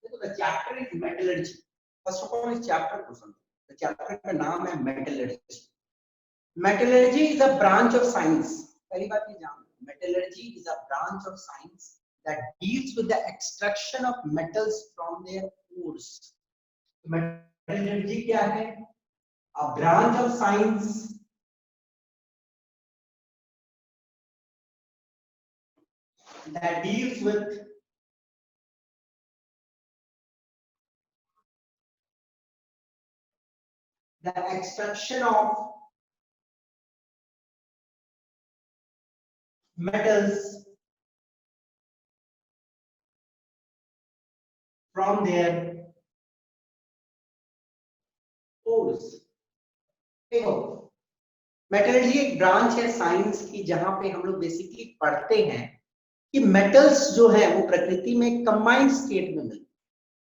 देखो the chapter is metallurgy. First of all इस chapter को समझो। द चैप्टर का नाम है metallurgy. Metallurgy is a branch of science. पहली बात ये जानो, metallurgy is a branch of science that deals with the extraction of metals from their ores. Metallurgy क्या है? A branch of science that deals with the extraction of metals from their ores. देखो, metallurgy एक branch है science की जहां पे हम लोग बेसिकली पढ़ते हैं कि मेटल्स जो है वो प्रकृति में कंबाइंड स्टेट में मिलते हैं।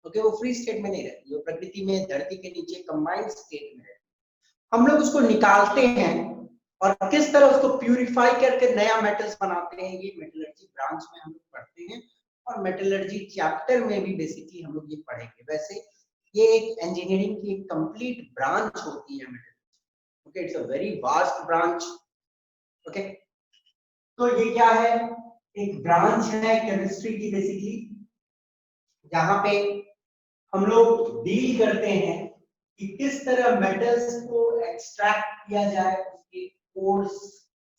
ओके, वो फ्री स्टेट में नहीं रहती, वो प्रकृति में धरती के नीचे कंबाइंड स्टेट में रहती है। हम लोग उसको निकालते हैं और किस तरह उसको प्यूरिफाई करके नया मेटल्स बनाते हैं, ये मेटलर्जी ब्रांच में हम लोग पढ़ते हैं। और मेटलर्जी चैप्टर में भी बेसिकली हम लोग ये पढ़ेंगे। वैसे ये एक इंजीनियरिंग की एक कंप्लीट ब्रांच होती है metallurgy. Okay, it's a very vast branch. Okay, तो ये क्या है? एक ब्रांच है केमिस्ट्री की बेसिकली, जहां पे हम लोग डील करते हैं कि किस तरह मेटल्स को एक्सट्रैक्ट किया जाए उसके ओर्स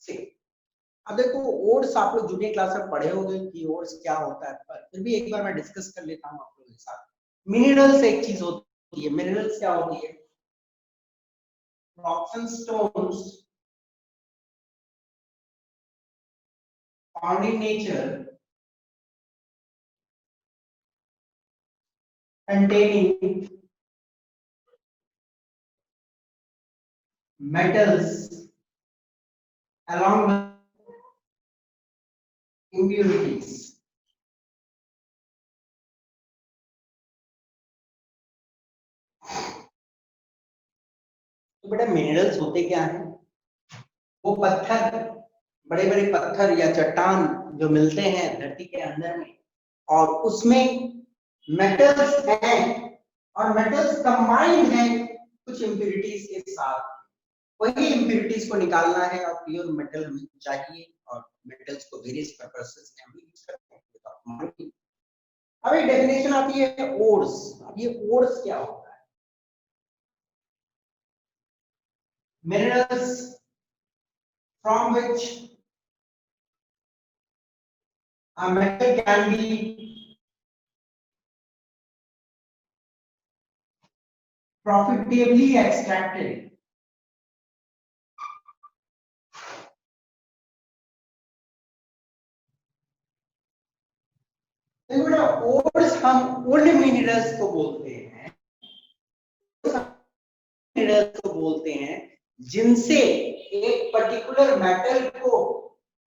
से। अब देखो, ओर्स आप लोग जूनियर क्लास में पढ़े होंगे कि ओर्स क्या होता है, पर फिर भी एक बार मैं डिस्कस कर लेता हूं आप लोगों के साथ। मिनरल्स एक चीज होती है। मिनरल्स क्या होती है? Rocks and stones found in nature containing metals along with impurities. तो बेटा मिनरल्स होते क्या हैं? वो पत्थर, बड़े बड़े पत्थर या चट्टान जो मिलते हैं धरती के अंदर में, और उसमें मेटल्स हैं और मेटल्स कंबाइंड हैं कुछ इंप्योरिटीज के साथ। वही इंप्योरिटीज को निकालना है और प्योर मेटल हमें चाहिए, और मेटल्स को वेरियस पर्पसेस में हम यूज करते हैं। अब एक डेफिनेशन आती है ओर्स। अब ये ओर्स क्या होता है? Minerals from which a metal can be profitably extracted. Ores हम उन मिनरल्स को बोलते हैं, मिनरल्स को बोलते हैं जिनसे एक पर्टिकुलर मेटल को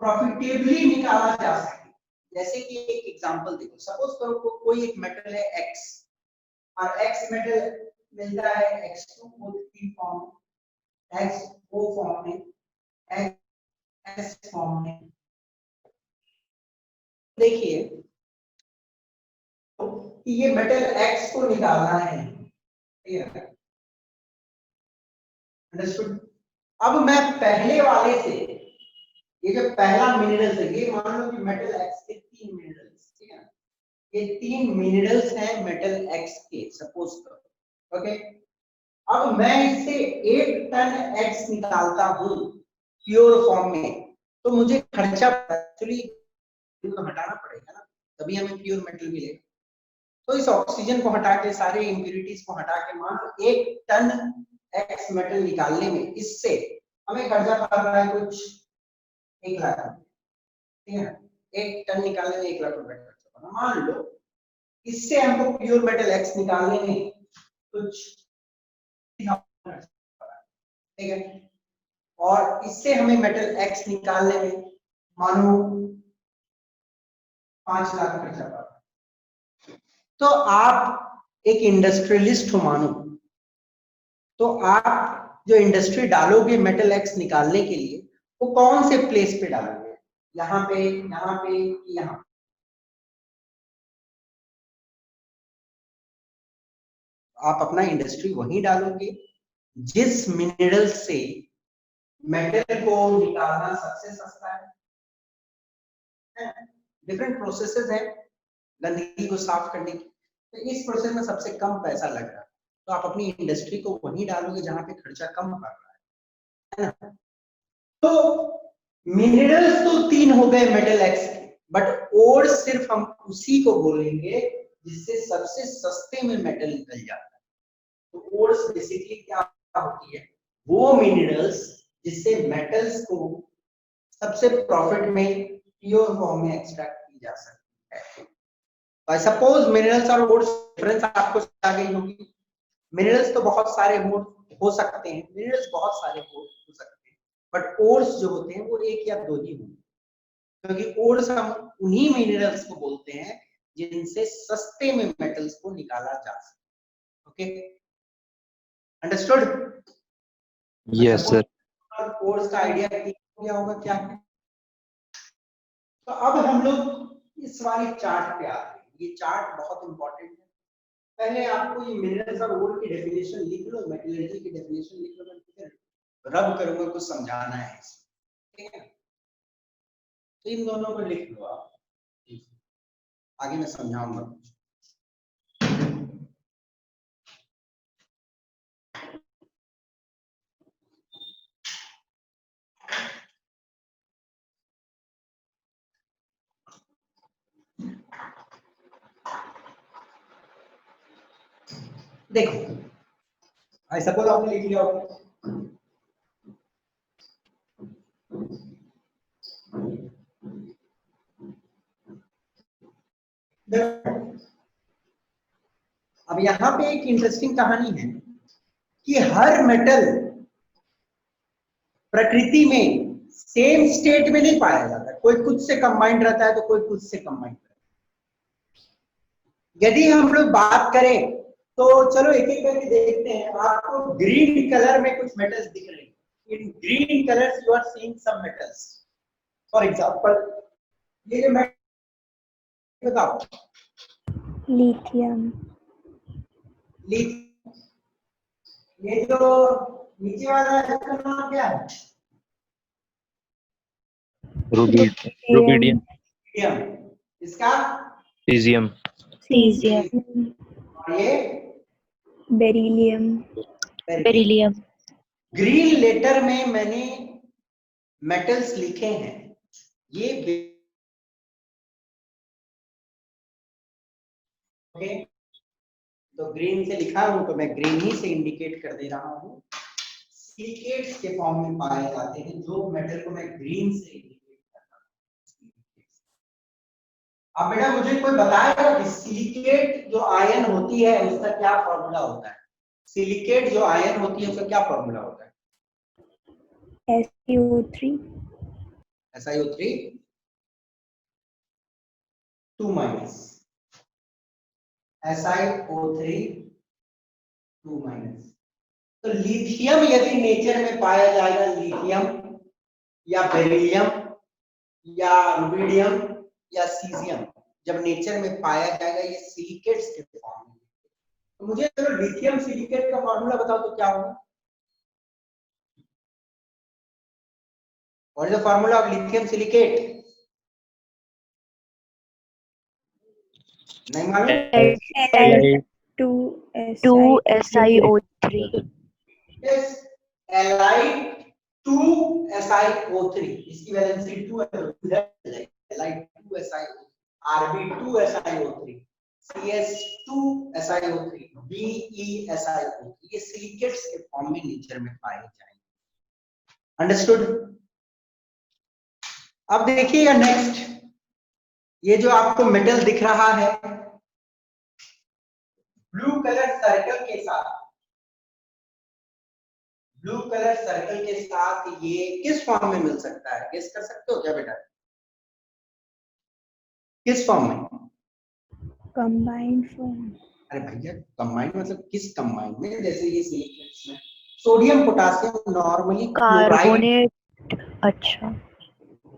प्रॉफिटेबली निकाला जा सके। जैसे कि एक एग्जांपल देखो, सपोज करो कोई एक मेटल है एक्स, और एक्स मेटल मिलता है X2O3 फॉर्म, XO फॉर्म में, एक्स फॉर्म में। देखिए कि ये मेटल एक्स को निकालना है, अंडरस्टूड? अब मैं पहले वाले से, ये जो पहला मिनरल है, ये मान लो कि मेटल एक्स के 3 मिनरल्स, ठीक है? ये 3 मिनरल्स हैं मेटल एक्स के, सपोज करो। ओके, अब मैं इससे 1 टन एक्स निकालता हूं प्योर फॉर्म में, तो मुझे खर्चा एक्चुअली हटाना पड़ेगा ना, तभी हमें प्योर मेटल मिलेगा। तो इस ऑक्सीजन को हटा के, सारे इंप्योरिटीज को हटा के, मान लो 1 टन एक्स मेटल निकालने में इससे हमें खर्चा पड़ रहा है कुछ 1 लाख रुपए, ठीक है? 1 टन निकालने में 1 लाख रुपए खर्चा पड़ा। मान लो इससे हमको प्योर मेटल एक्स निकालने में कुछ, ठीक है? और इससे हमें मेटल एक्स निकालने में मानो 5 लाख खर्चा पड़ा। तो आप एक इंडस्ट्रियलिस्ट हो मानो, तो आप जो इंडस्ट्री डालोगे मेटल एक्स निकालने के लिए, वो कौन से प्लेस पे डालोगे? यहाँ पे, यहाँ पे, यहाँ? आप अपना इंडस्ट्री वहीं डालोगे जिस मिनरल से मेटल को निकालना सबसे सस्ता है। डिफरेंट प्रोसेसेस हैं गंदगी को साफ करने की, तो इस प्रोसेस में सबसे कम पैसा लग रहा है, तो आप अपनी इंडस्ट्री को वहीं डालोगे जहां पे खर्चा कम पड़ रहा है ना। तो मिनरल्स तो 3 हो गए मेटल एक्स के, बट और सिर्फ हम उसी को बोलेंगे जिससे सबसे सस्ते में मेटल निकल जाता है। तो ओर्स बेसिकली क्या होती है, वो मिनरल्स जिससे मेटल्स को सबसे प्रॉफिट में प्योर फॉर्म में एक्सट्रैक्ट की जा सकती है। आई सपोज मिनरल्स और ओर्स डिफरेंस आपको आ गई होगी। मिनरल्स तो बहुत सारे हो सकते हैं, मिनरल्स बहुत सारे हो सकते हैं, बट ओर्स जो होते हैं वो 1 या 2 ही होंगे, क्योंकि ओर्स हम उन्हीं मिनरल्स को बोलते हैं जिनसे सस्ते में मेटल्स को निकाला जा सके। Okay, understood? Yes sir. Ores का आइडिया क्या होगा क्या है? तो अब हम लोग इस वाली चार्ट पे आते हैं। ये चार्ट बहुत इंपॉर्टेंट है। पहले आपको ये मिनरल्स और ओर की डेफिनेशन लिख लो, मेटलर्जी की डेफिनेशन लिख लो, मैं रब करूंगा कुछ समझाना है इसमें, ठीक है? तो इन दोनों को लिख लो आप, आगे मैं समझाऊंगा कुछ। देखो, आई सपोज आपने लिख लिया होगा, अब यहाँ पे एक इंटरेस्टिंग कहानी है कि हर मेटल प्रकृति में सेम स्टेट में नहीं पाया जाता, कोई कुछ से कंबाइंड रहता है तो कोई कुछ से कंबाइंड रहता है। यदि हम लोग बात करें तो चलो एक एक करके देखते हैं। आपको ग्रीन कलर में कुछ मेटल्स दिख रहे हैं, in green colours you are seeing some metals. For example ये जो मेटल बताओ, लिथियम, ये जो नीचे वाला है इसका नाम क्या है? रुबिडियम। इसका सीजियम। और ये बेरिलियम। ग्रीन लेटर में मैंने मेटल्स लिखे हैं, ये ओके, तो ग्रीन से लिखा हूं तो मैं ग्रीन ही से इंडिकेट कर दे रहा हूं। सिलिकेट्स के फॉर्म में पाए जाते हैं जो मेटल को मैं ग्रीन से इंडिकेट कर रहा हूं। अब बेटा मुझे कोई बताएगा कि सिलिकेट जो आयन होती है उसका क्या फॉर्मूला होता है? सिलिकेट जो आयन होती है उसका क्या फॉर्मूला होता है? SiO3 2 minus SiO3 2 minus. तो लिथियम यदि नेचर में पाया जाएगा, लिथियम या बेरिलियम या रुबिडियम या सीजियम जब नेचर में पाया जाएगा, ये सिलिकेट्स के फॉर्म में। तो मुझे चलो लिथियम सिलिकेट का फॉर्मूला बताओ तो क्या होगा? What is the formula of lithium silicate? नहीं मालूम? 2SiO3। Yes, Li2SiO3, इसकी वैलेंसी 2 है, Li2SiO3, Rb2SiO3, CS2SiO3, BeSiO3, ये सिलिकेट्स के फॉर्म में नेचर में पाए जाएंगे। अंडरस्टूड? अब देखिएगा नेक्स्ट, ये जो आपको मेटल दिख रहा है ब्लू कलर सर्कल के साथ, ब्लू कलर सर्कल के साथ ये किस फॉर्म में मिल सकता है? गेस कर सकते हो क्या बेटा? किस फॉर्म में? Combined form. अरे भैया कंबाइंड मतलब किस कंबाइंड में? जैसे ये सिलिकेट्स में सोडियम पोटेशियम नॉर्मली कार्बोनेट, अच्छा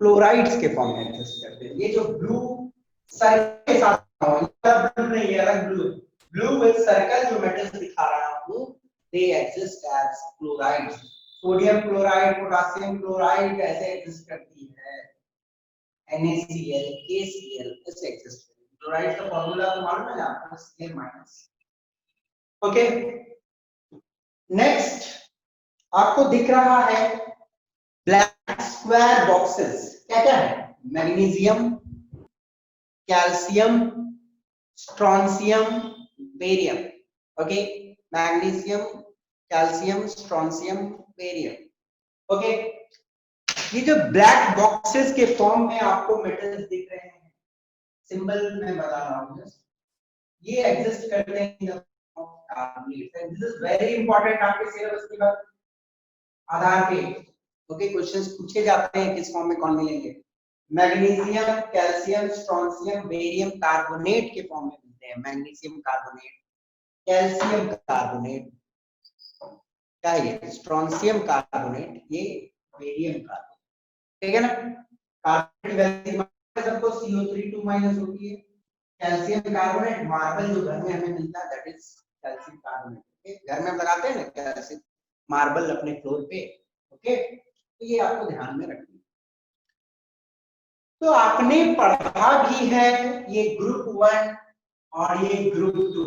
क्लोराइड्स के फॉर्म में एग्जिस्ट करते हैं। ये जो ब्लू सर्कल के साथ ब्लू नहीं, ये अलग ब्लू है। ब्लू विद सर्कल जो मेटल्स दिखा they exist as chlorides. Sodium chloride, potassium chloride ऐसे एग्जिस्ट करती है, NaCl, KCl ऐसे एग्जिस्ट करती है। क्लोराइड का फॉर्मूला तो मालूम है आपको, Cl माइनस। ओके, नेक्स्ट आपको दिख रहा है ब्लैक स्क्वायर बॉक्सेस, क्या क्या है? Magnesium, calcium, strontium, barium. Okay, magnesium, calcium, strontium, barium. Okay, ये जो ब्लैक बॉक्सेस के फॉर्म में आपको मेटल्स दिख रहे हैं, सिंबल मैं बता रहा हूँ, ये एग्जिस्ट करते हैं। दिस इज वेरी इंपॉर्टेंट आपके सिलेबस की बात, आधार पे ओके क्वेश्चंस पूछे जाते हैं किस फॉर्म में कौन मिलेंगे। Magnesium, calcium, strontium, barium carbonate के फॉर्म में मिलते हैं। मैग्नीशियम कार्बोनेट, कैल्शियम कार्बोनेट, क्या है ये? स्ट्रोंशियम कार्बोनेट, ये बेरियम कार्बोनेट, ठीक है ना। कार्बोनेट वैल्यू सबको CO3 2- होती है। कैल्शियम कार्बोनेट मार्बल जो घर में हमें मिलता है, दैट इज कैल्शियम कार्बोनेट। घर में हम लगाते हैं ना कैल्शियम मार्बल अपने फ्लोर पे, ओके, तो ये आपको ध्यान में रखना। तो आपने पढ़ा भी है ये ग्रुप 1 और ये ग्रुप 2,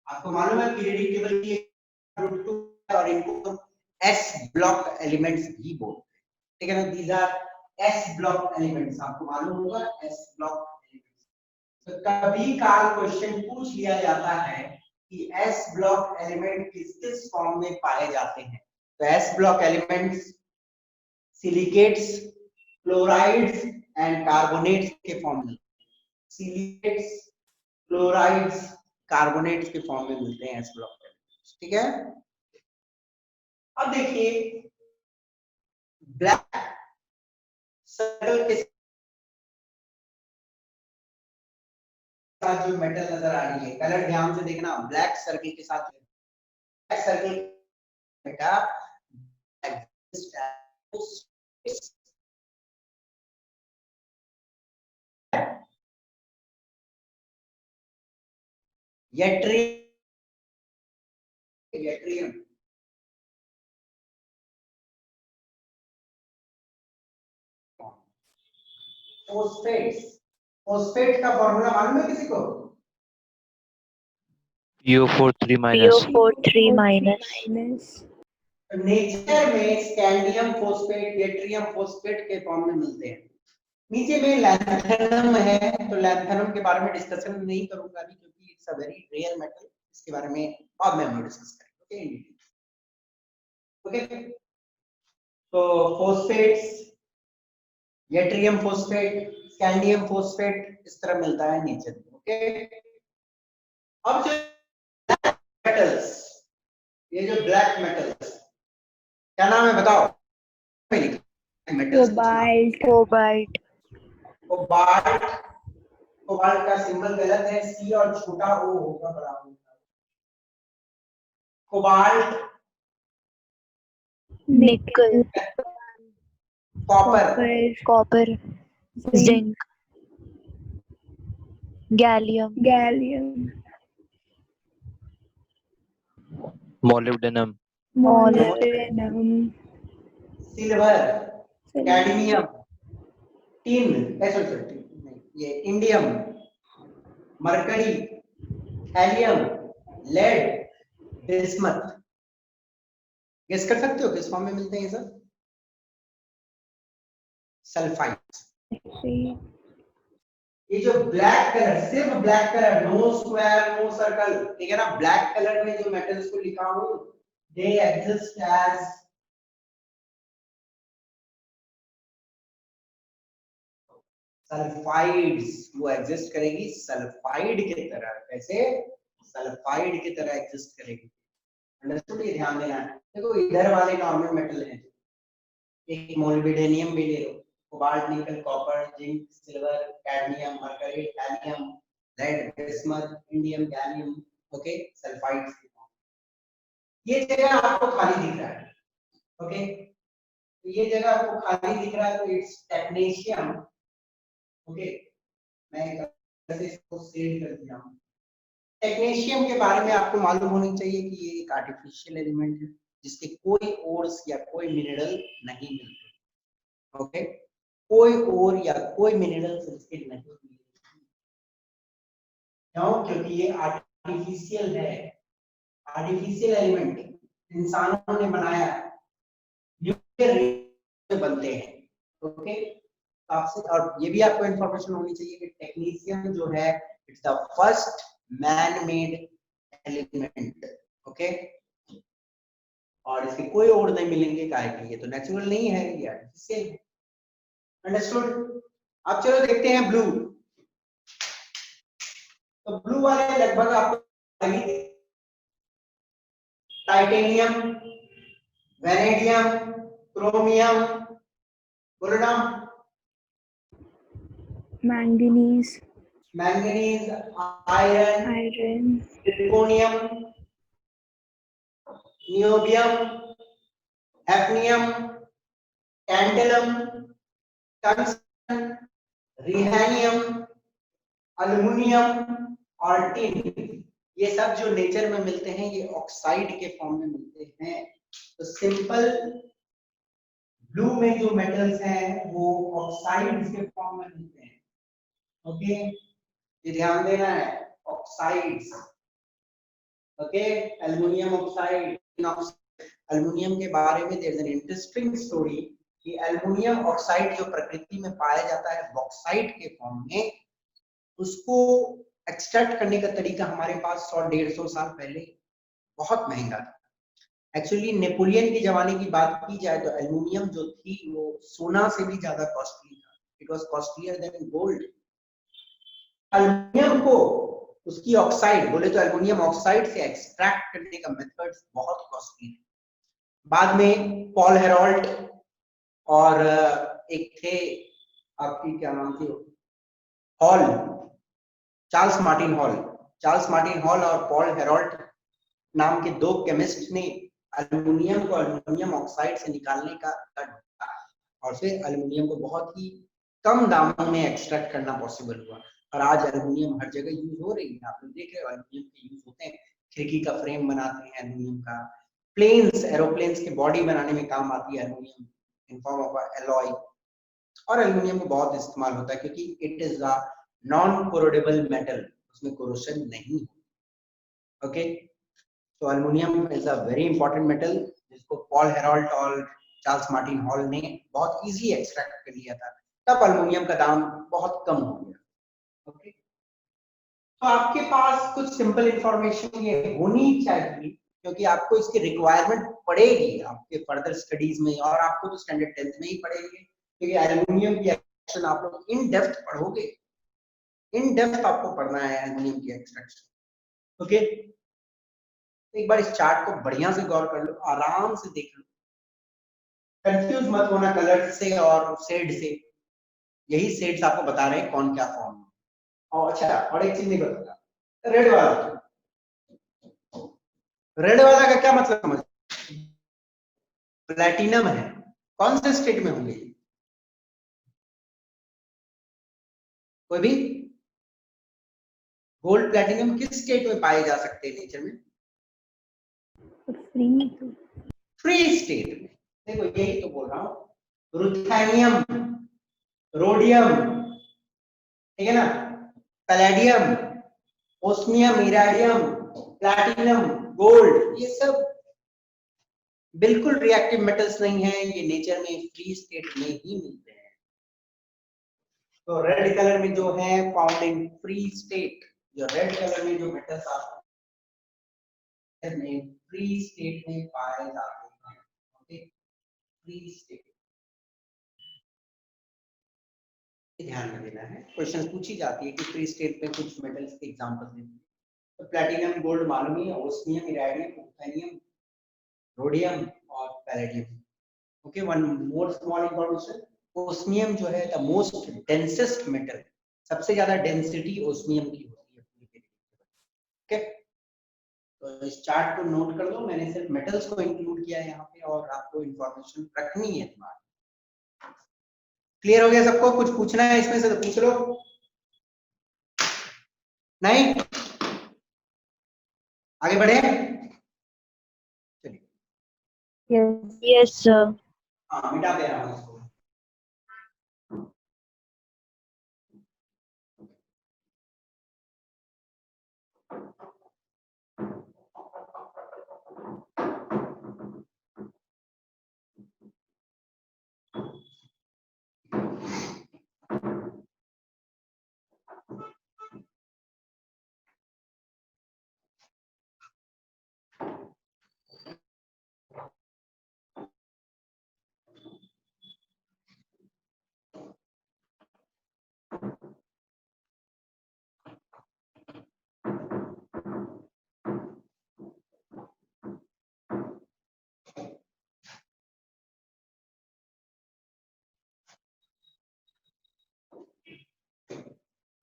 आपको मालूम है पीरियडिक टेबल की ग्रुप 2 और इनको S ब्लॉक एलिमेंट्स भी बोलते हैं, ठीक है ना। These are S block elements, आपको मालूम होगा S ब्लॉक एलिमेंट्स। तो कभी काल क्वेश्चन पूछ लिया जाता है कि S ब्लॉक एलिमेंट किस किस फॉर्म में पाए जाते हैं। तो S block elements silicates, chlorides and carbonates के फॉर्म में, सिलिकेट्स, क्लोराइड्स, कार्बोनेट्स के फॉर्म में मिलते हैं एस ब्लॉक एलिमेंट्स, ठीक है। अब देखिए ब्लैक सर्कल के साथ जो मेटल नजर आ रही है, कलर ध्यान से देखना, ब्लैक सर्कल के साथ, ब्लैक सर्कल बेटा यट्रियम, फोस्फेट्स, फोस्फेट का फॉर्मूला मालूम है किसी को? PO4 3-। PO4 3-। नेचर में स्कैंडियम फोस्फेट, यट्रियम फोस्फेट के फॉर्म में मिलते हैं। नीचे में लैंथेनम है, तो लैंथेनम के बारे में डिस्कशन नहीं करूंगा अभी क्योंकि it's a very rare metal, इसके बारे में बाद में हम डिस्कस करेंगे। ओके, तो फोस्फेट्स, यट्रियम फोस्फेट, स्कैंडियम फोस्फेट इस तरह मिलता है नेचर में। ओके, अब जो मेटल्स, ये जो ब्लैक मेटल्स, क्या नाम है बताओ? कोबाल्ट, कोबाल्ट, कोबाल्ट, कोबाल्ट का सिंबल गलत है, सी और छोटा ओ होगा, बड़ा होगा। Cobalt, nickel, copper, copper, zinc, gallium, Molybdenum, molybdenum, silver, cadmium, tin, ये indium, mercury, helium, lead, bismuth. Guess कर सकते हो किस फॉर्म में मिलते हैं ये सब? सल्फाइड। ये जो ब्लैक कलर, सिर्फ black colour, no square no circle, ठीक है ना, ब्लैक कलर में जो मेटल्स को लिखा हूं, दे एग्जिस्ट एज सल्फाइड्स, वो एग्जिस्ट करेगी सल्फाइड की तरह। कैसे? सल्फाइड की तरह एग्जिस्ट करेगी। अंडरस्टूड? ये ध्यान देना है। देखो इधर वाले नॉर्मल मेटल हैं, एक मोलिब्डेनियम भी ले लो, cobalt, nickel, copper, zinc, silver, cadmium, mercury, helium, lead, bismuth, indium, gallium, okay, sulphides. ये जगह आपको खाली दिख रहा है, ओके, तो ये जगह आपको खाली दिख रहा है, तो इट्स टेक्नीशियम। ओके, मैं इसको सेव कर दिया हूं, टेक्नीशियम के बारे में आपको मालूम होनी चाहिए कि ये एक आर्टिफिशियल एलिमेंट है जिसके कोई ओर्स या कोई मिनरल नहीं मिलते। ओके, कोई ओर या कोई मिनरल इसके नहीं मिलते। क्यों? क्योंकि ये आर्टिफिशियल है, आर्टिफिशियल एलिमेंट इंसानों ने बनाया, न्यूक्लियर रिएक्शन से बनते हैं। ओके, आपसे और ये भी आपको इंफॉर्मेशन होनी चाहिए कि टेक्नीशियम जो है it's the first man made element. Okay, और इसके कोई और नहीं मिलेंगे, काहे कि ये तो नेचुरल नहीं है, ये आर्टिफिशियल है। अंडरस्टूड? अब चलो देखते हैं ब्लू। तो ब्लू वाले लगभग आपको टाइटेनियम, वेनेडियम, क्रोमियम, बोलो ना। Manganese, manganese, iron, iron, zirconium, niobium, hafnium, tantalum, tungsten, rhenium, aluminium और टिन, ये सब जो नेचर में मिलते हैं ये ऑक्साइड के फॉर्म में मिलते हैं। तो सिंपल ब्लू में जो मेटल्स हैं वो ऑक्साइड्स के फॉर्म में मिलते हैं। ओके, ये ध्यान देना है, oxides. Okay, aluminium oxide, aluminium के बारे में there is an interesting story कि एल्युमिनियम ऑक्साइड जो प्रकृति में पाया जाता है बॉक्साइट के फॉर्म में, उसको एक्सट्रैक्ट करने का तरीका हमारे पास 100-150 साल पहले बहुत महंगा था। एक्चुअली नेपोलियन के जमाने की बात की जाए तो एल्युमिनियम जो थी वो सोना से भी ज्यादा कॉस्टली था, it was costlier then gold. Aluminium को उसकी ऑक्साइड बोले तो एल्युमिनियम ऑक्साइड से एक्सट्रैक्ट करने का मेथड बहुत कॉस्टली है। बाद में पॉल हेरोल्ट और एक थे, आपकी क्या नाम थी, hall, Charles Martin hall, Charles Martin hall और पॉल हेरोल्ट नाम के दो केमिस्ट ने एल्युमिनियम को एल्युमिनियम ऑक्साइड से निकालने का और फिर एल्युमिनियम को बहुत ही कम दामों में एक्सट्रैक्ट करना पॉसिबल हुआ। और आज एल्युमिनियम हर जगह यूज हो रही है, आप लोग देख रहे हो एल्युमिनियम के यूज होते हैं, खिड़की का फ्रेम बनाते हैं एल्युमिनियम का, प्लेन्स एरोप्लेन्स के बॉडी बनाने में काम आती है aluminium in form of alloy. और एल्युमिनियम को बहुत इस्तेमाल होता है क्योंकि it is a non corrodible metal, उसमें कोरोशन नहीं होता। ओके, तो aluminium is a very important metal जिसको पॉल हेरोल्ट और चार्ल्स मार्टिन हॉल ने बहुत इजी एक्सट्रैक्ट कर लिया था, तब एल्युमिनियम का दाम बहुत कम हो गया। ओके, तो आपके पास कुछ सिंपल इंफॉर्मेशन ये होनी चाहिए क्योंकि आपको इसकी रिक्वायरमेंट पड़ेगी आपके फर्दर स्टडीज में, और आपको तो स्टैंडर्ड 10th में ही पड़ेगी क्योंकि एल्युमिनियम की एक्सट्रैक्शन आप लोग इन डेप्थ पढ़ोगे, इन डेप्थ आपको पढ़ना है एल्युमिनियम की एक्सट्रैक्शन। ओके, एक बार इस चार्ट को बढ़िया से गौर कर लो, आराम से देख लो, कंफ्यूज मत होना कलर से और शेड से, यही शेड्स आपको बता रहे हैं कौन क्या फॉर्म है। और अच्छा, और एक चीज नहीं बता, रेड वाला, रेड वाला का क्या मतलब समझ, प्लैटिनम है, कौन से स्टेट में होंगे कोई भी? गोल्ड प्लैटिनम किस स्टेट में पाए जा सकते हैं नेचर में? फ्री, फ्री स्टेट में। देखो यही तो बोल रहा हूं, रुथेनियम, रोडियम, ठीक है ना, पैलेडियम, ओस्मियम, इराडियम, प्लैटिनम, गोल्ड, ये सब बिल्कुल रिएक्टिव मेटल्स नहीं है, ये नेचर में फ्री स्टेट में ही मिलते हैं। तो रेड कलर में जो है फाउंड इन फ्री स्टेट, जो रेड कलर में जो मेटल्स आते हैं फ्री स्टेट में पाए जाते हैं। ओके, फ्री स्टेट ध्यान में देना है, क्वेश्चन पूछी जाती है कि फ्री स्टेट में कुछ मेटल्स के एग्जांपल देते हैं। तो प्लैटिनम, गोल्ड मालूम ही है, ओस्मियम, इराडियम, रुथेनियम, रोडियम और palladium. Okay, one more small information, osmium जो है द मोस्ट डेंसेस्ट मेटल, सबसे ज्यादा डेंसिटी ओस्मियम की होती है पूरी तरीके से। ओके, तो इस चार्ट को नोट कर लो, मैंने सिर्फ मेटल्स को इंक्लूड किया है यहाँ पे और आपको इंफॉर्मेशन रखनी है दिमाग। क्लियर हो गया सबको? कुछ पूछना है इसमें से तो पूछ लो। नहीं? आगे बढ़े। Yes, sir. हाँ, मिटा दे रहा हूँ इसको।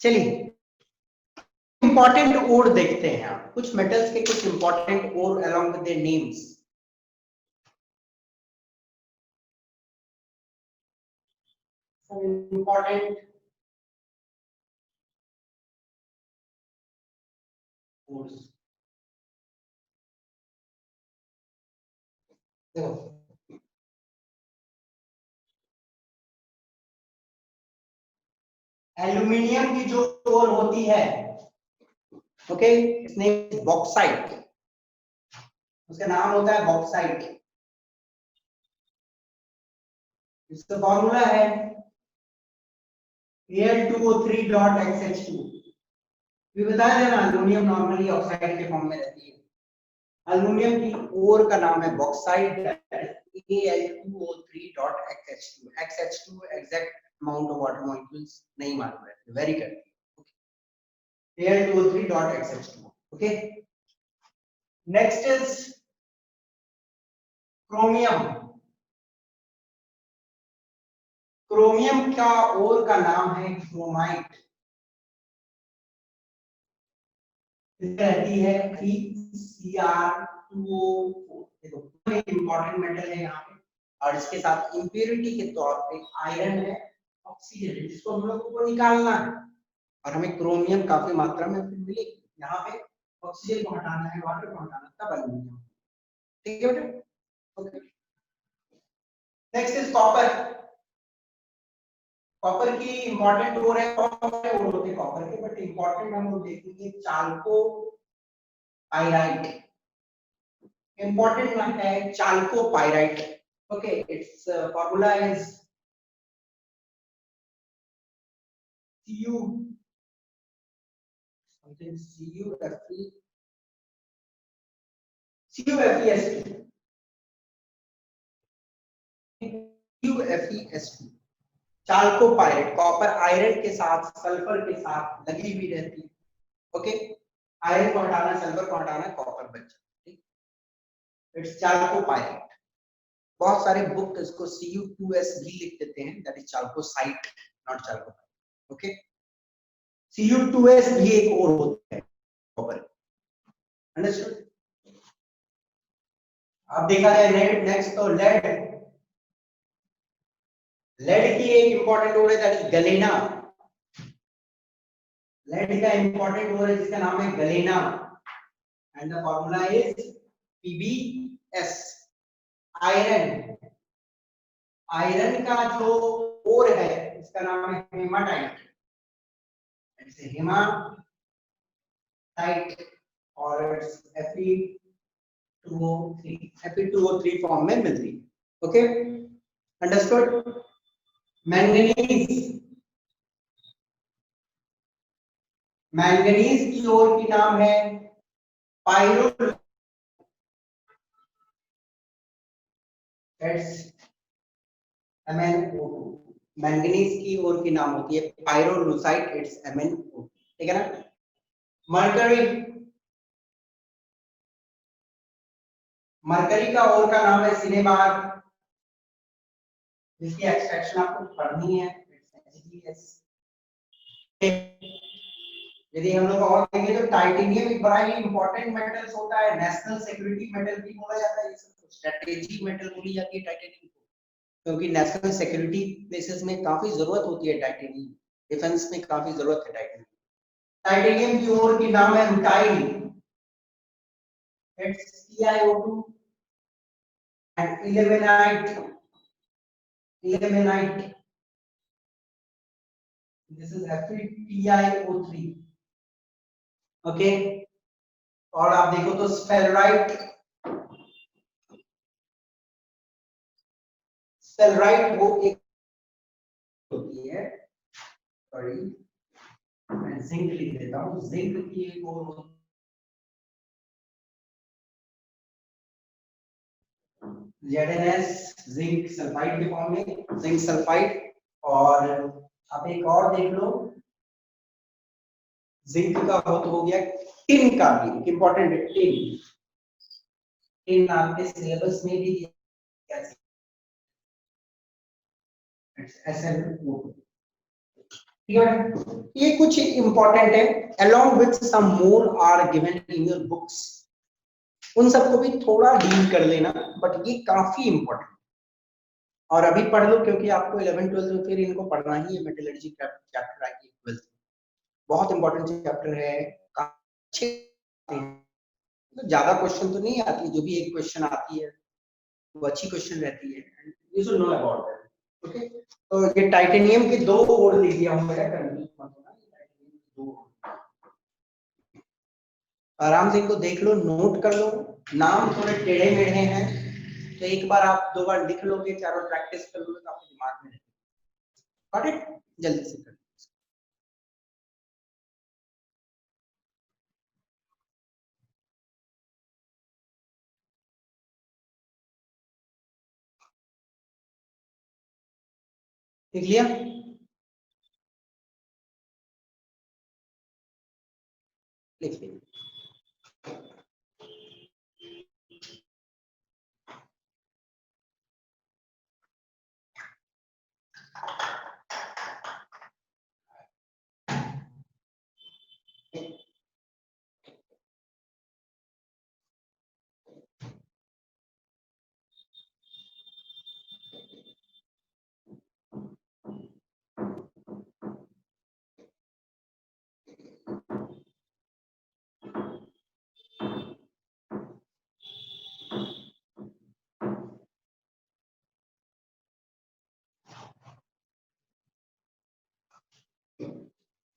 चलिए इंपॉर्टेंट ओर देखते हैं। आप कुछ मेटल्स के कुछ important ore along with their names. Important ores देखो, एल्यूमिनियम की जो ओर होती है, ओके, इसने बॉक्साइट, उसका नाम होता है बॉक्साइट। इसका फॉर्मूला है Al2O3.XH2। ये बताया था ना, एल्यूमिनियम नॉर्मली ऑक्साइड के फॉर्म में रहती है। एल्यूमिनियम की ओर का नाम है bauxite, Al2O3.XH2। XH2 exact amount of water molecules नहीं मालूम है, वेरी करती है। Al2O3.XH2, okay. Next is chromium. Chromium का ओर का नाम है क्रोमाइट। रहती है Cr2O4। देखो इंपॉर्टेंट मेटल है यहाँ पे, और इसके साथ इंप्योरिटी के तौर पे आयरन है, ऑक्सीजन है, जिसको हम लोग को निकालना है, और हमें क्रोमियम काफी मात्रा में फिर मिलेगी। यहाँ पे ऑक्सीजन को हटाना है, वाटर को हटाना, तब एल्यूमिनियम। ठीक है बेटा, okay. Next is copper. Copper की इंपॉर्टेंट ओर है, कॉपर ओर होते हैं कॉपर के, बट इंपॉर्टेंट हम लोग देखेंगे चाल्को पाइराइट। इंपॉर्टेंट नाम है chalcopyrite, okay. It's formula is Cu something CuFeS2। CuFeS2 chalcopyrite. Copper iron के साथ सल्फर के साथ लगी हुई रहती है, ओके। आयरन को हटाना, सल्फर को हटाना, कॉपर बच जाता है। It's chalcopyrite. बहुत सारे बुक इसको Cu2S भी लिख देते हैं, that is chalcocite, not chalco, okay. Cu2S भी एक और होता है कॉपर, अंडरस्टूड। अब देखा जाए नेक्स्ट तो लेड। लेड की एक इंपॉर्टेंट ओर है, दैट इज गलेना। लेड का इंपॉर्टेंट ओर है जिसका नाम है गलेना, and the formula is PbS। Iron, iron का जो ओर है इसका नाम है हेमाटाइट। इट्स हेमाटाइट और इट्स Fe2O3 फॉर्म में मिलती है, ओके, अंडरस्टूड। मैंगनीज, मैंगनीज की ओर की नाम है पायरो, MnO2। मैंगनीज की ओर की नाम होती है पायरोलुसाइट, इट्स MnO2, ठीक है ना। मरकरी, मरकरी का ओर का नाम है सिनेबार, जिसकी एक्सट्रैक्शन आपको पढ़नी है, HgS। यदि हम लोग और देखें तो टाइटेनियम एक बड़ा ही इंपॉर्टेंट मेटल्स होता है, नेशनल सिक्योरिटी मेटल भी बोला जाता है, स्ट्रेटेजी मेटल बोली जाती है टाइटेनियम को, क्योंकि नेशनल सिक्योरिटी बेसिस में काफी जरूरत होती है टाइटेनियम, डिफेंस में काफी जरूरत है टाइटेनियम। टाइटेनियम की ओर की नाम है rutile, It's TiO2 and ilmenite. This is FeTiO3. Okay, और आप देखो तो स्फेराइट वो एक होती है, सॉरी मैं जिंक लिख देता हूँ, जिंक की एक और ZnS जिंक सल्फाइड के फॉर्म में, जिंक सल्फाइड। और आप एक और देख लो, जिंक का हो गया, टिन का भी इंपॉर्टेंट है, टिन आपके सिलेबस में भी दिया है, SnO2। ये कुछ इंपॉर्टेंट है, along with some more are given in your books, उन सबको भी थोड़ा डील कर लेना, बट ये काफी इंपॉर्टेंट। और अभी पढ़ लो क्योंकि आपको 11 12 में फिर इनको पढ़ना ही है, मेटलर्जी चैप्टर आएगी 12, बहुत इंपॉर्टेंट चैप्टर है, अच्छे तो ज्यादा क्वेश्चन तो नहीं आती, जो भी एक क्वेश्चन आती है वो अच्छी क्वेश्चन रहती है, you should know about that. Okay, तो ये टाइटेनियम के 2 ओर ले दिया हूं मैं, आराम से इनको देख लो, नोट कर लो, नाम थोड़े टेढ़े मेढ़े हैं तो एक बार आप 2 बार लिख लोगे, 4 बार प्रैक्टिस कर लोगे तो आपके दिमाग में रहेगा। Got it? जल्दी से कर। लिख लिया? लिख लिया।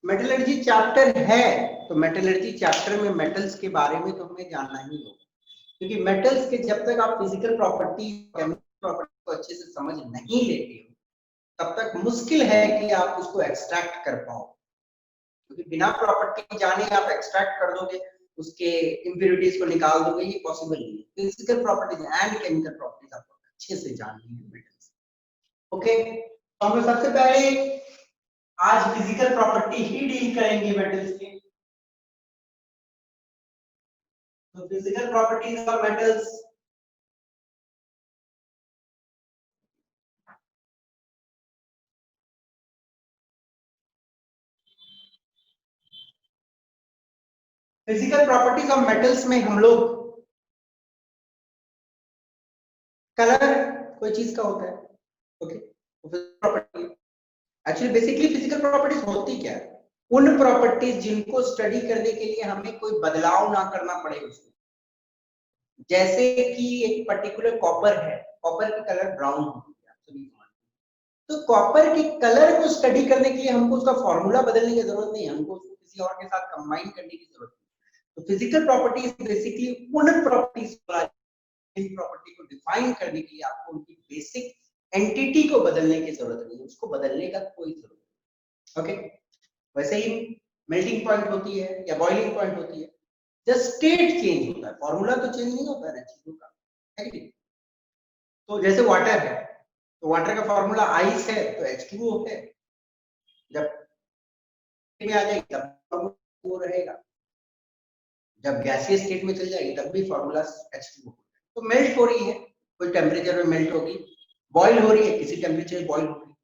मेटलर्जी चैप्टर है तो मेटलर्जी चैप्टर में मेटल्स के बारे में तो हमें जानना ही होगा, क्योंकि मेटल्स के जब तक आप फिजिकल प्रॉपर्टी, केमिकल प्रॉपर्टी को अच्छे से समझ नहीं लेते हो तब तक मुश्किल है कि आप उसको एक्सट्रैक्ट कर पाओ, क्योंकि बिना प्रॉपर्टी जाने आप एक्सट्रैक्ट कर दोगे, उसके इंप्योरिटीज को निकाल दोगे, ये पॉसिबल नहीं है। Physical properties and chemical properties आपको अच्छे से जाननी है मेटल्स। ओके, तो हम लोग सबसे पहले आज फिजिकल प्रॉपर्टी ही डील करेंगे मेटल्स के। तो physical properties of metals, physical properties of metals में हम लोग कलर कोई चीज का होता है, okay, property actually basically physical properties होती क्या है, उन प्रॉपर्टीज जिनको स्टडी करने के लिए हमें कोई बदलाव ना करना पड़े उसमें, जैसे कि एक पर्टिकुलर कॉपर है, कॉपर की कलर ब्राउन होती है, आप सभी जानते हैं, तो कॉपर के कलर को स्टडी करने के लिए हमको उसका फॉर्मूला बदलने की जरूरत नहीं है, हमको उसको किसी और के साथ कंबाइन करने की जरूरत है। तो फिजिकल प्रॉपर्टीज बेसिकली उन प्रॉपर्टीज प्रॉपर्टी को डिफाइन करने के लिए आपको उनकी बेसिक एंटिटी को बदलने की जरूरत नहीं है, उसको बदलने का कोई जरूरत नहीं। ओके, वैसे ही मेल्टिंग पॉइंट होती है या बॉइलिंग पॉइंट होती है, जस्ट स्टेट चेंज होता है, फॉर्मूला तो चेंज नहीं होता है ना चीजों का, है कि नहीं? तो जैसे वाटर है, तो वाटर का फॉर्मूला आइस है तो H2O है, जब में आ जाएगी तब वो रहेगा, जब गैसीय स्टेट में चल जाएगी तब भी फॉर्मूला H2O। तो मेल्ट हो रही है, कोई टेम्परेचर में मेल्ट होगी, बॉईल हो रही है, किसी टेम्परेचर में बॉईल हो रही है,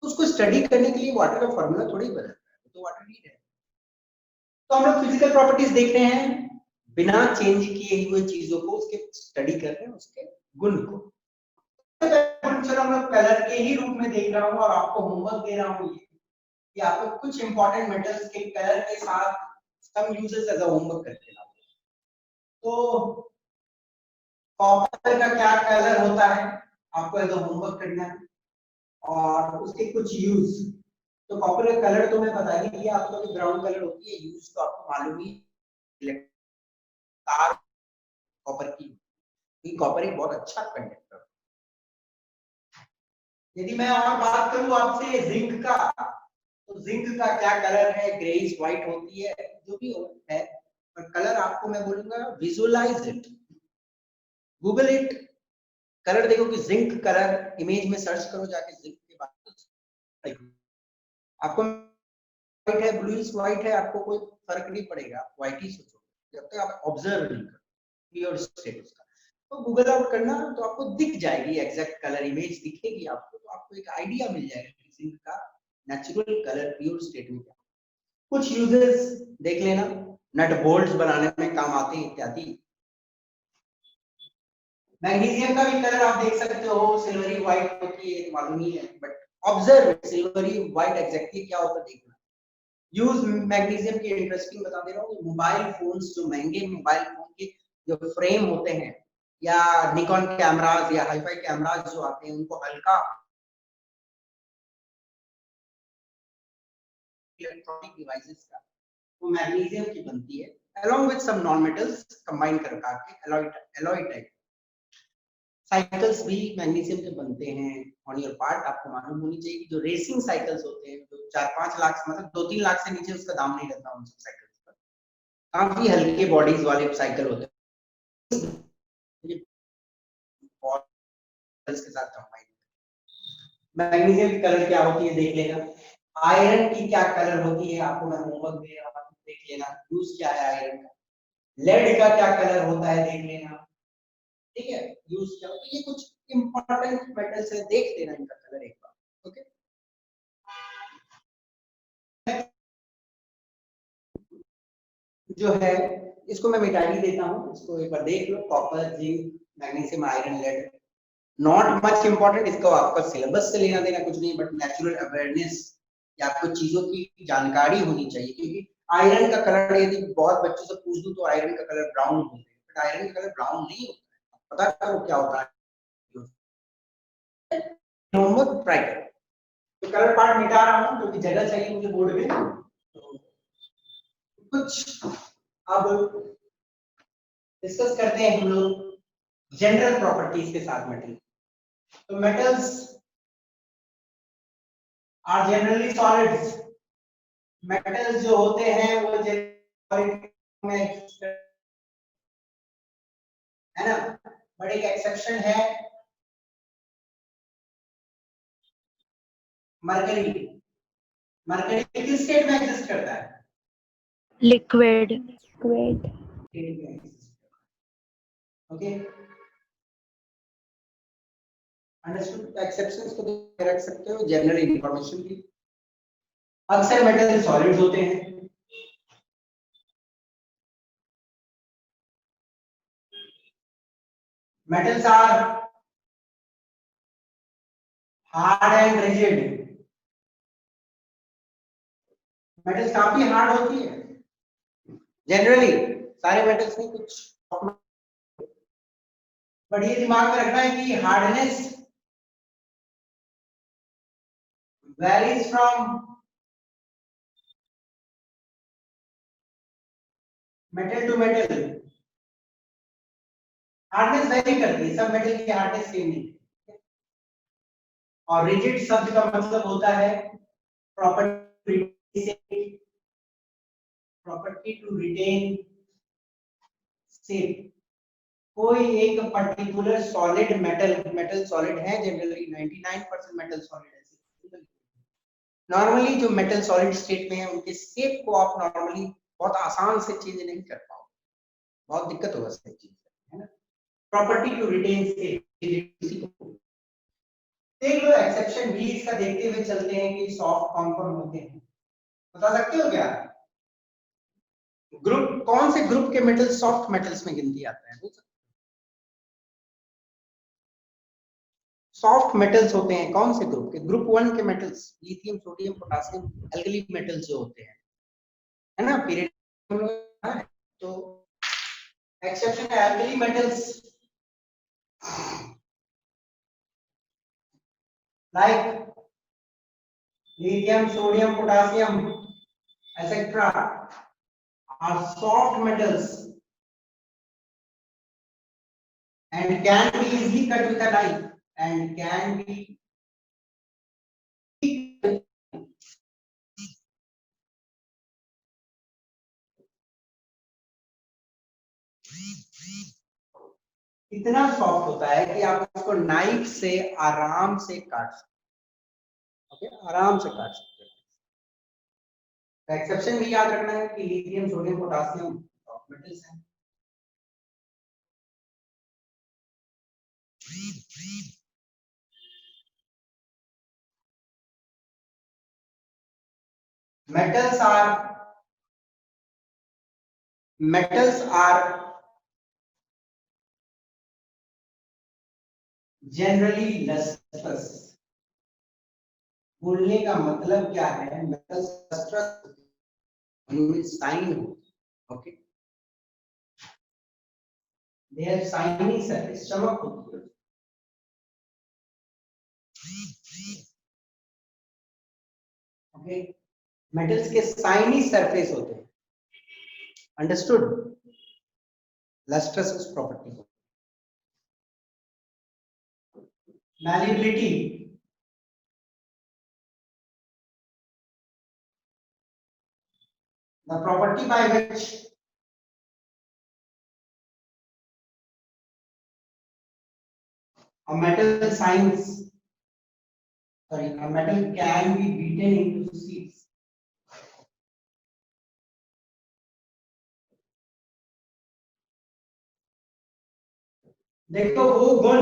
तो उसको स्टडी करने के लिए वाटर का फॉर्मूला थोड़ी बदलता है, तो वाटर नहीं है। तो हम लोग फिजिकल प्रॉपर्टीज देख रहे हैं, बिना चेंज किए हुए चीजों को उसके स्टडी कर रहे हैं, उसके गुण को। चलो हम लोग कलर के ही रूप में देख रहा हूँ और आपको होमवर्क दे रहा हूँ कि आपको कुछ इंपॉर्टेंट मेटल्स के कलर के साथ some uses as a homework करके लाओ। तो कॉपर का क्या कलर होता है, आपको एज होमवर्क करना है, और उसके कुछ यूज। तो कॉपर का कलर तो मैं बता ही दिया आपको कि ब्राउन कलर होती है, यूज तो आपको मालूम ही, तार कॉपर की, कॉपर एक बहुत अच्छा कंडक्टर। यदि मैं और बात करूं आपसे जिंक का, तो जिंक का क्या कलर है, ग्रेइश व्हाइट होती है, जो भी है, पर कलर आपको मैं बोलूंगा visualize it, Google it, colour देखो कि जिंक कलर, इमेज में सर्च करो जाके जिंक के बारे में, आपको व्हाइट है, ब्लूइश व्हाइट है, आपको कोई फर्क नहीं पड़ेगा, व्हाइट ही सोचो जब तक आप ऑब्जर्व नहीं करो प्योर स्टेट उसका। तो गूगल आउट करना तो आपको दिख जाएगी एग्जैक्ट कलर इमेज दिखेगी आपको, तो आपको एक आइडिया मिल जाएगा कि जिंक का नेचुरल कलर प्योर स्टेट में क्या। कुछ यूजेस देख लेना, नट बोल्ट्स बनाने में काम आते हैं इत्यादि। मैग्नीशियम का भी कलर आप देख सकते हो, सिल्वरी व्हाइट होती है, मालूम ही है, but observe silvery white exactly क्या होता है देखना। यूज मैग्नीशियम की इंटरेस्टिंग बता दे रहा हूँ, मोबाइल फोन्स, जो महंगे मोबाइल फोन के जो फ्रेम होते हैं, या निकॉन कैमराज या हाईफाई कैमराज जो आते हैं, उनको हल्का इलेक्ट्रॉनिक डिवाइसेस का वो मैग्नीशियम की बनती है, along with some non metals combine कर के एलॉय टाइप। साइकिल्स भी मैग्नीशियम के बनते हैं ऑन योर पार्ट, आपको मालूम होनी चाहिए कि जो रेसिंग साइकिल्स होते हैं, जो 4-5 लाख, मतलब 2-3 लाख से नीचे उसका दाम नहीं रहता उन सब साइकिल्स का, काफी हल्के बॉडीज वाले साइकिल होते हैं, के साथ कंबाइन। मैग्नीशियम की कलर क्या होती है देख लेना, आयरन की क्या कलर होती है आपको मैं होमवर्क दे रहा हूँ, देख लेना यूज क्या है आयरन का। लेड का क्या कलर होता है देख लेना, ठीक है, यूज क्या होता है, ये कुछ इंपॉर्टेंट मेटल्स है, देख लेना इनका कलर एक बार। ओके, जो है इसको मैं मिटा ही देता हूँ, इसको एक बार देख लो, copper, zinc, magnesium, iron, lead, not much important, इसको आपका सिलेबस से लेना देना कुछ नहीं, बट नेचुरल अवेयरनेस या आपको चीजों की जानकारी होनी चाहिए, क्योंकि आयरन का कलर यदि बहुत बच्चों से पूछ दूं तो आयरन का कलर ब्राउन होता है, बट आयरन का कलर ब्राउन नहीं होता है, पता करो क्या होता है, होमवर्क ट्राई करो। तो कलर पार्ट मिटा रहा हूँ क्योंकि जगह चाहिए मुझे बोर्ड में, तो कुछ अब डिस्कस करते हैं हम लोग जनरल प्रॉपर्टीज के साथ मेटल। तो metals are generally solids, metals जो होते हैं वो सॉलिड में है ना, बट एक एक्सेप्शन है मरकरी। मरकरी किस स्टेट में एग्जिस्ट करता है, Liquid. Okay, understood. एक्सेप्शंस को रख सकते हो जनरल इंफॉर्मेशन की। अक्सर मेटल सॉलिड्स होते हैं, metals are hard and rigid, metals काफी हार्ड होती है जनरली, सारे मेटल्स नहीं, कुछ, बट ये दिमाग में रखना है कि hardness varies from metal to metal, hardness vary करती है, सब मेटल की हार्डनेस सेम नहीं है। और रिजिड शब्द का मतलब होता है प्रॉपर्टी टू रिटेन शेप। कोई एक पर्टिकुलर सॉलिड मेटल सॉलिड है, जनरली 99% मेटल सॉलिड है, नॉर्मली जो मेटल सॉलिड स्टेट में है उनके शेप को आप नॉर्मली बहुत आसान से चेंज नहीं कर पाओ, बहुत दिक्कत होगा सब चीज, है ना। प्रॉपर्टी टू रिटेन शेप, देख लो एक्सेप्शन भी इसका देखते हुए चलते हैं कि सॉफ्ट कौन कौन होते हैं, बता सकते हो क्या, ग्रुप कौन से ग्रुप के मेटल सॉफ्ट मेटल्स में गिनती आता है, सॉफ्ट मेटल्स होते हैं कौन से ग्रुप के, ग्रुप 1 के metals, lithium, sodium, potassium, alkali metals जो होते हैं, है ना, पीरियड। तो एक्सेप्शन है alkali metals, like lithium, sodium, potassium, etc. are soft metals and can be easily cut with a knife and can be इतना सॉफ्ट होता है कि आप इसको नाइफ से आराम से काट सकते हैं। आराम से काट सकते हैं। एक्सेप्शन भी याद रखना है कि lithium, sodium, potassium soft metals हैं। metals are generally lustrous। बोलने का मतलब क्या है, metals lustrous उनमें शाइन हो, okay, they have shiny surface, चमक होती है। ओके, मेटल्स के शाइनी सरफेस होते हैं, अंडरस्टूड। लस्ट्रस उस प्रॉपर्टी को। Malleability, the property by which a metal shines, sorry, a metal can be beaten into sheets। देखो वो गुण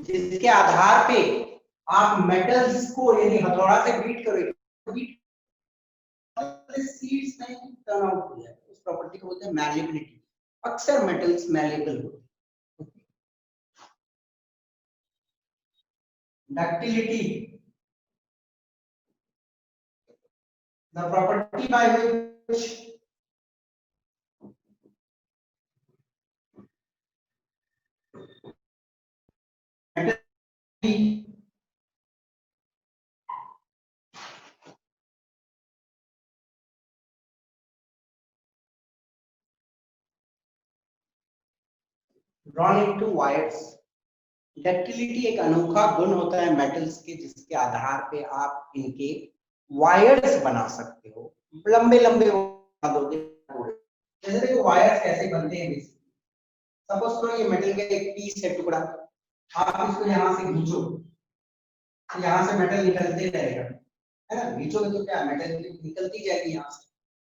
जिसके आधार पे आप मेटल्स को यदि हथौड़ा से बीट करोगे, सीड्स में टर्न आउट हो जाए, उस प्रॉपर्टी को बोलते हैं मैलिएबिलिटी। अक्सर मेटल्स मैलिएबल होते हैं। Ductility, the property by which metal drawn into wires। Ductility एक अनोखा गुण होता है मेटल्स के, जिसके आधार पे आप इनके वायर्स बना सकते हो, लंबे लंबे बना दोगे। जैसे देखो वायर्स कैसे बनते हैं, सपोज करो ये मेटल का एक पीस है, टुकड़ा, आप इसको यहाँ से खींचो, यहाँ से मेटल निकलते रहेगा, है ना, खींचोगे तो क्या मेटल निकलती जाएगी यहाँ से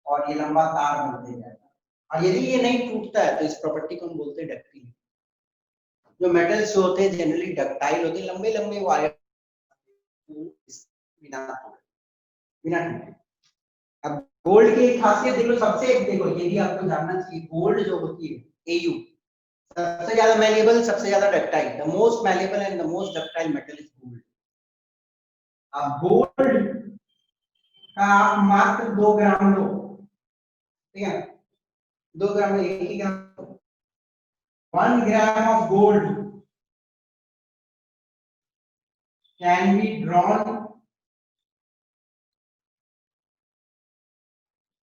और ये लंबा तार बनते जाएगा। और यदि ये नहीं टूटता है तो इस प्रॉपर्टी को हम बोलते हैं डक्टिलिटी। जो मेटल्स होते हैं जनरली डक्टाइल होते हैं, लंबे लंबे वायर बिना टूटे। अब गोल्ड की खासियत देखो, सबसे देखो यदि आपको जानना चाहिए, गोल्ड जो होती है Au सबसे ज्यादा मैलिएबल, सबसे ज्यादा ductile, the most malleable and the most ductile metal is gold. अब गोल्ड का आप मात्र 2 ग्राम लो, ठीक है, 2 ग्राम, 1 ही ग्राम, 1 gram of gold can be drawn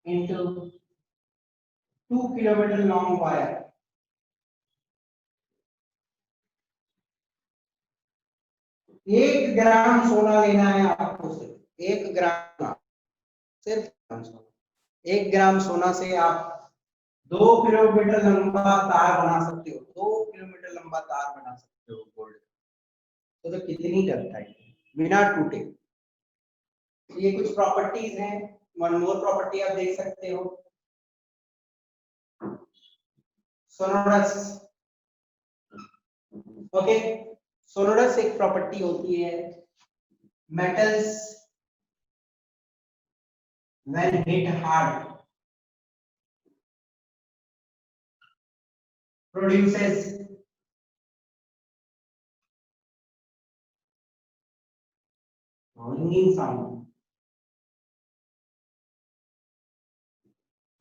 into 2 kilometer long wire। 1 ग्राम सोना लेना है आपको, सिर्फ 1 ग्राम, सिर्फ 1 ग्राम सोना से आप 2 किलोमीटर लंबा तार बना सकते हो, 2 किलोमीटर लंबा तार बना सकते हो गोल्ड। तो कितनी डक्टाइल है, बिना टूटे। ये कुछ प्रॉपर्टीज हैं। वन मोर प्रॉपर्टी आप देख सकते हो, सोनोरस। ओके, सोनोरस एक प्रॉपर्टी होती है, metals when hit hard produces ringing sound।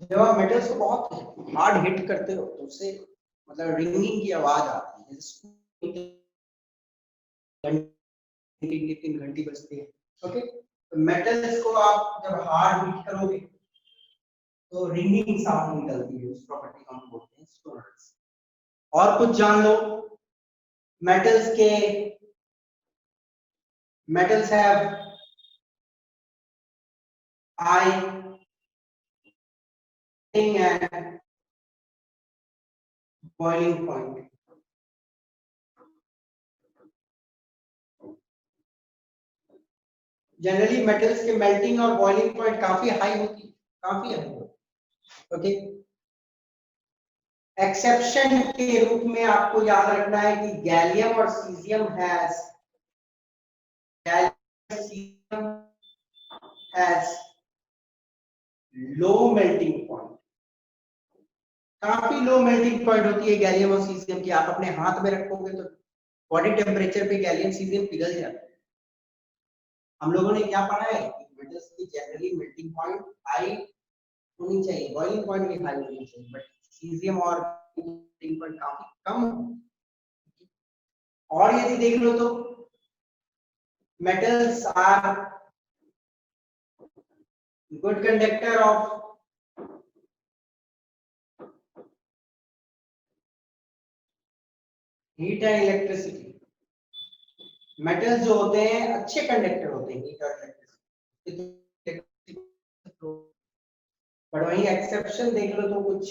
जब आप मेटल्स को बहुत हार्ड हिट करते हो तो उससे मतलब रिंगिंग की आवाज आती है। तीन घंटी बजती है। ओके, तो मेटल्स को आप जब हार्ड बीट करोगे तो रिंगिंग साउंड निकलती है, उस प्रॉपर्टी को हम बोलते हैं स्टोनर्स। और कुछ जान लो, metals have high and boiling point. Generally metals के मेल्टिंग और बॉइलिंग पॉइंट काफी हाई होती है, काफी हाई होती है। ओके, एक्सेप्शन के रूप में आपको याद रखना है कि गैलियम और caesium has low melting point. काफी लो मेल्टिंग पॉइंट होती है गैलियम और सीजियम की। आप अपने हाथ में रखोगे तो बॉडी टेम्परेचर पे गैलियम सीजियम पिघल जाता है। हम लोगों ने क्या पढ़ा है कि मेटल्स की जनरली मेल्टिंग पॉइंट हाई होनी चाहिए, बॉइलिंग पॉइंट भी हाई होनी चाहिए, बट सीजियम और मेल्टिंग पॉइंट काफी कम है। और यदि देख लो तो metals are good conductor of heat and electricity। metals जो होते हैं अच्छे कंडक्टर होते हैं हीट और इलेक्ट्रिसिटी। बट वही एक्सेप्शन देख लो तो कुछ,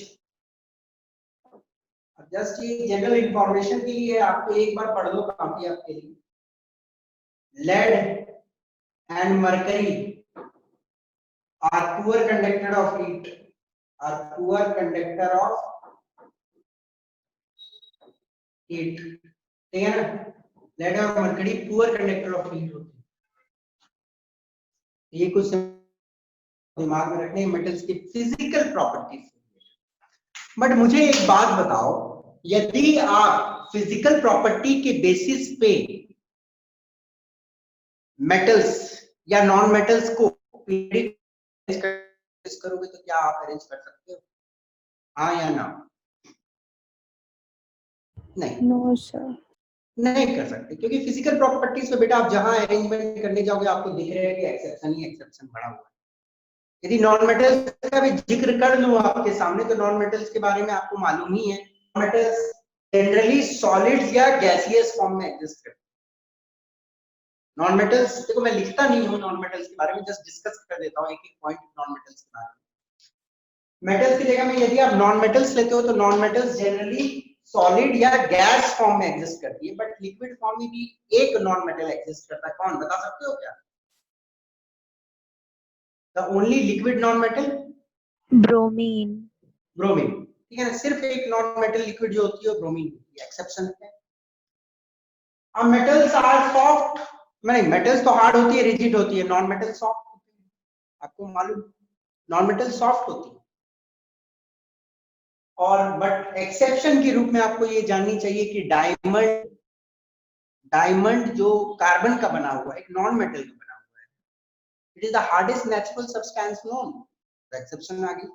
जस्ट ये जनरल इंफॉर्मेशन के लिए आपको एक बार पढ़ लो, काफी आपके लिए। lead and mercury are poor conductor of heat, are poor conductor of heat, ठीक है ना। लेड और mercury poor conductor of heat होते हैं। ये कुछ दिमाग में रखने मेटल्स की फिजिकल प्रॉपर्टीज। बट मुझे एक बात बताओ, यदि आप फिजिकल प्रॉपर्टी के बेसिस पे मेटल्स या नॉन मेटल्स को करोगे तो क्या आप अरेंज कर सकते हो? हाँ या ना? नहीं, नो सर, नहीं कर सकते, क्योंकि फिजिकल प्रॉपर्टीज पे बेटा आप जहां अरेंजमेंट करने जाओगे आपको दिख रहा है कि एक्सेप्शन ही एक्सेप्शन बड़ा हुआ है। यदि नॉन मेटल्स का भी जिक्र कर लूं आपके सामने तो नॉन मेटल्स के बारे में आपको मालूम ही है, मेटल्स जनरली सॉलिड्स या गैसियस फॉर्म में एग्जिस्ट करते हैं। नॉन मेटल्स, देखो मैं लिखता नहीं हूं नॉन मेटल्स के बारे में, जस्ट डिस्कस कर देता हूं एक एक पॉइंट नॉन मेटल्स के बारे में। मेटल्स की जगह में यदि आप नॉन मेटल्स लेते हो तो नॉन मेटल्स जनरली सॉलिड या गैस फॉर्म में एग्जिस्ट करती है, बट लिक्विड फॉर्म में भी एक नॉन मेटल एग्जिस्ट करता है। कौन बता सकते हो क्या? The only liquid non metal? Bromine. Bromine, ठीक है ना। सिर्फ एक नॉन मेटल लिक्विड जो होती है वो ब्रोमीन होती है, एक्सेप्शन है। अब मेटल्स आर सॉफ्ट, नहीं मेटल्स तो हार्ड होती है, रिजिड होती है, नॉन मेटल सॉफ्ट होती है। आपको मालूम, नॉन मेटल सॉफ्ट होती है। और बट एक्सेप्शन के रूप में आपको ये जाननी चाहिए कि डायमंड जो कार्बन का बना हुआ है, एक नॉन मेटल का बना हुआ है, it is the hardest natural substance known. Exception आ गई।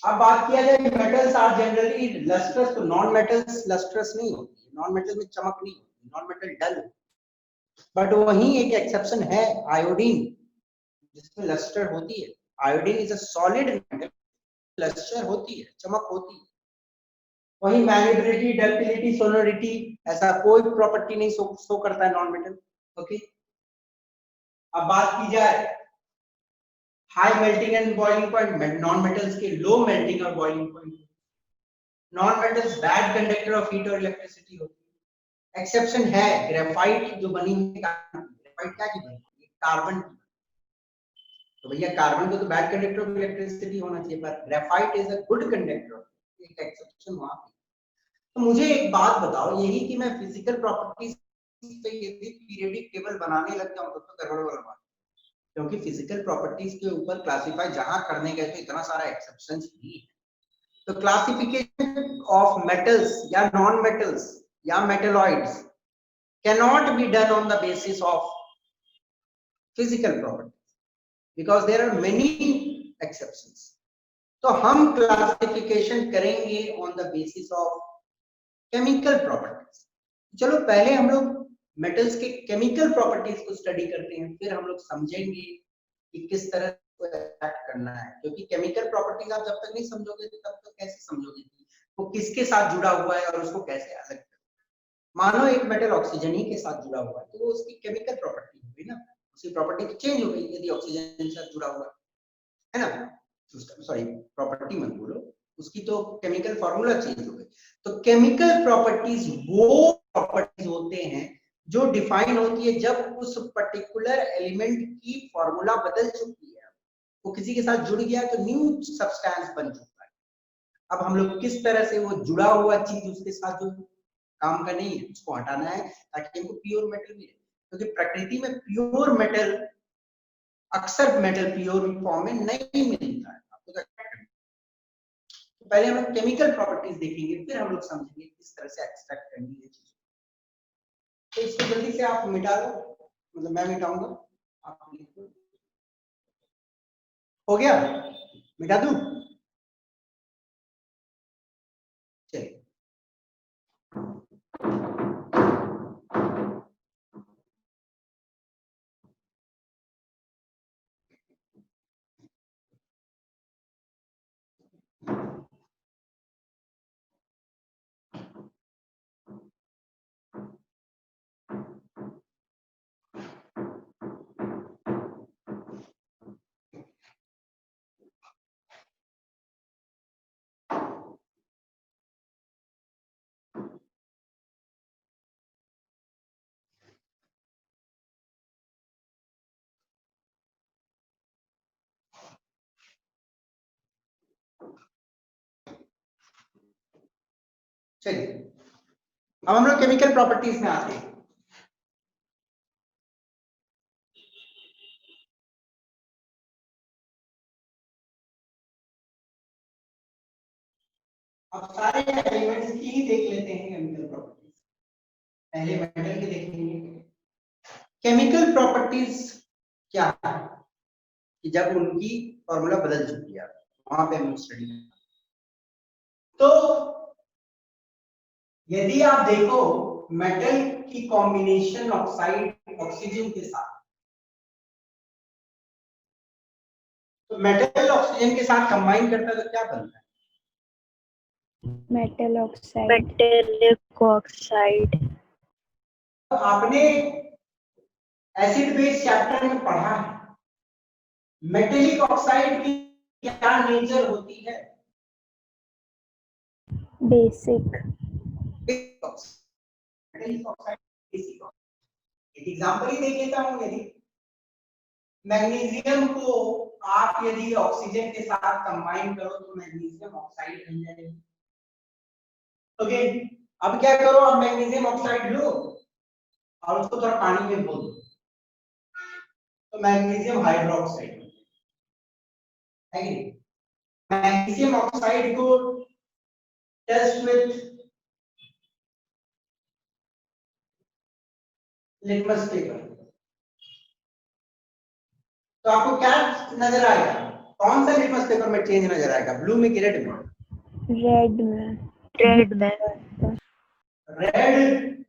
अब बात किया जाए मेटल्स आर जनरली लस्ट्रस, तो नॉन मेटल्स लस्ट्रस नहीं होती, नॉन मेटल में चमक नहीं होती, नॉन मेटल डल। बट वहीं एक एक्सेप्शन है, आयोडीन, जिसमें लस्टर होती है। Iodine is a solid metal, lustre होती है, चमक होती है। वही मैनेजेबिलिटी, डक्टिलिटी, सोनोरिटी, ऐसा कोई प्रॉपर्टी नहीं शो करता है नॉन मेटल। ओके, अब बात की जाए high melting and boiling point, non metals के लो मेल्टिंग और boiling point. Non metals bad conductor of heat और इलेक्ट्रिसिटी होती है। एक्सेप्शन है ग्रेफाइट जो बनी हुई है, ग्रेफाइट क्या की बनी है? कार्बन की। तो भैया कार्बन को तो बैड कंडक्टर ऑफ इलेक्ट्रिसिटी होना चाहिए, पर graphite is a good conductor, एक एक्सेप्शन वहां पे। तो मुझे एक बात बताओ, यही कि मैं फिजिकल प्रॉपर्टीज पे यदि पीरियोडिक टेबल बनाने लग जाऊं तो गड़बड़ वाला बात, क्योंकि फिजिकल प्रॉपर्टीज के ऊपर क्लासिफाई जहां करने गए तो इतना सारा एक्सेप्शंस भी है। तो क्लासिफिकेशन ऑफ मेटल्स या नॉन मेटल्स या metalloids cannot be done on the basis of physical properties because there are many exceptions। तो हम क्लासिफिकेशन करेंगे on the basis of chemical properties. चलो पहले हम लोग मेटल्स के केमिकल प्रॉपर्टीज को स्टडी करते हैं, फिर हम लोग समझेंगे कि किस तरह को एक्ट करना है, क्योंकि केमिकल प्रॉपर्टीज आप जब तक नहीं समझोगे तो तब तक कैसे समझोगे कि वो किसके साथ जुड़ा हुआ है और उसको कैसे अलग करना है। मानो एक मेटल ऑक्सीजन ही के साथ जुड़ा हुआ है तो वो उसकी केमिकल प्रॉपर्टी हो गई ना, उसकी प्रॉपर्टी तो चेंज हो गई यदि ऑक्सीजन के साथ जुड़ा हुआ है ना, सॉरी प्रॉपर्टी मत बोलो, उसकी तो केमिकल फॉर्मूला चेंज हो गई। तो केमिकल प्रॉपर्टीज वो प्रॉपर्टीज होते हैं जो डिफाइन होती है जब उस पर्टिकुलर एलिमेंट की फॉर्मूला बदल चुकी है, वो किसी के साथ जुड़ गया तो न्यू सब्सटेंस बन चुका है। अब हम लोग किस तरह से वो जुड़ा हुआ चीज उसके साथ जो काम का नहीं है उसको हटाना है ताकि हमको प्योर मेटल मिले, क्योंकि प्रकृति में प्योर मेटल, अक्सर मेटल प्योर फॉर्म में नहीं मिलता है। आपको तो पहले हम लोग केमिकल प्रॉपर्टीज देखेंगे, फिर हम लोग समझेंगे किस तरह से एक्सट्रैक्ट करनी है चीज। तो इसको जल्दी से आप मिटा दो, मतलब मैं मिटाऊंगा, आप लिखो। हो गया, मिटा दूं? चलिए, चलिए अब हम लोग केमिकल प्रॉपर्टीज में आते हैं। अब सारे एलिमेंट्स की ही देख लेते हैं केमिकल प्रॉपर्टीज। पहले मेटल के देखेंगे। केमिकल प्रॉपर्टीज क्या है कि जब उनकी फॉर्मूला बदल चुकी है, वहां पे हम स्टडी। तो यदि आप देखो मेटल की कॉम्बिनेशन ऑक्साइड ऑक्सीजन के साथ, तो मेटल ऑक्सीजन के साथ कंबाइन करता है तो क्या बनता है? Metal oxide. Metallic oxide. आपने एसिड बेस चैप्टर में पढ़ा है मेटेलिक ऑक्साइड की क्या नेचर होती है? बेसिक। Metallic oxide basic. एक एग्जांपल ही दे देता हूं, यदि मैग्नीशियम को आप यदि ऑक्सीजन के साथ कंबाइन करो तो मैग्नीशियम ऑक्साइड बन जाएगी। ओके, अब क्या करो, आप मैग्नीशियम ऑक्साइड लो और उसको थोड़ा पानी में घोल दो तो मैग्नीशियम हाइड्रोक्साइड है कि नहीं? मैग्नीशियम ऑक्साइड को टेस्ट विथ लिटमस पेपर, तो आपको क्या नजर आएगा? कौन सा लिटमस पेपर में चेंज नजर आएगा, ब्लू में कि रेड में? रेड में। रेड में। रेड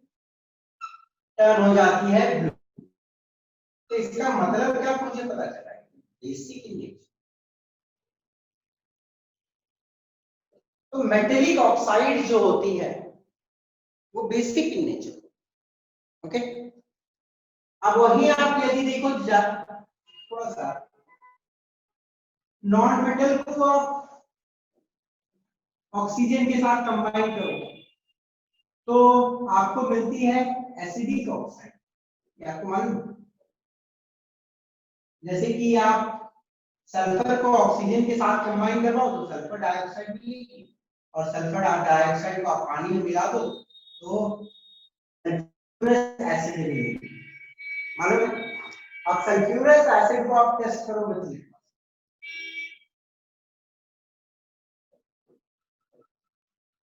टर्न हो जाती है ब्लू। तो इसका मतलब क्या मुझे पता चला है? Basic in nature. तो मेटेलिक ऑक्साइड जो होती है वो बेसिक इन नेचर। ओके, अब वही आप यदि देखो थोड़ा सा नॉन मेटल को आप ऑक्सीजन के साथ कंबाइन करो तो आपको मिलती है एसिडिक ऑक्साइड। ये आपको मालूम? जैसे कि आप सल्फर को ऑक्सीजन के साथ कंबाइन करवाओ तो सल्फर डाइऑक्साइड मिलेगी, और सल्फर डाइऑक्साइड को आप पानी में मिला दो तो एसिड मिलेगी। मालूम है? अब सल्फ्यूरस एसिड को आप टेस्ट करो विद लिटमस,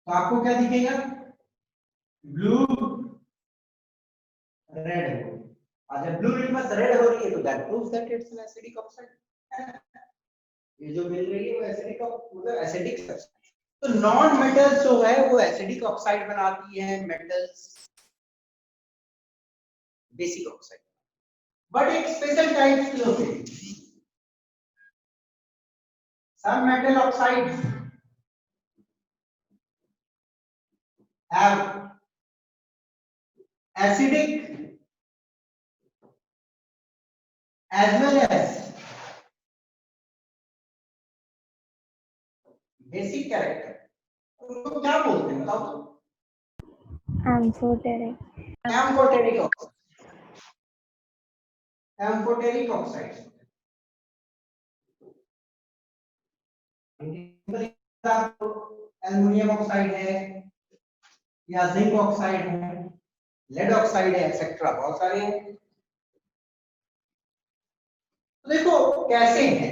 तो आपको क्या दिखेगा? ब्लू रेड हो। और जब ब्लू लिटमस रेड हो रही है तो that proves that it's an acidic oxide. ये जो मिल रही है वो एसिडिक, मतलब एसिडिक सब्सटेंस। तो नॉन मेटल्स जो है वो एसिडिक ऑक्साइड बनाती है, मेटल्स बेसिक ऑक्साइड। बट एक स्पेशल टाइप्स भी होते हैं, some metal oxides have acidic as well as basic character। उनको क्या बोलते हैं बताओ तो? Amphoteric. Amphoteric oxide, amphoteric oxides। Aluminium oxide है या जिंक ऑक्साइड है, लेड ऑक्साइड है, एक्सेट्रा बहुत सारे हैं। तो देखो कैसे हैं,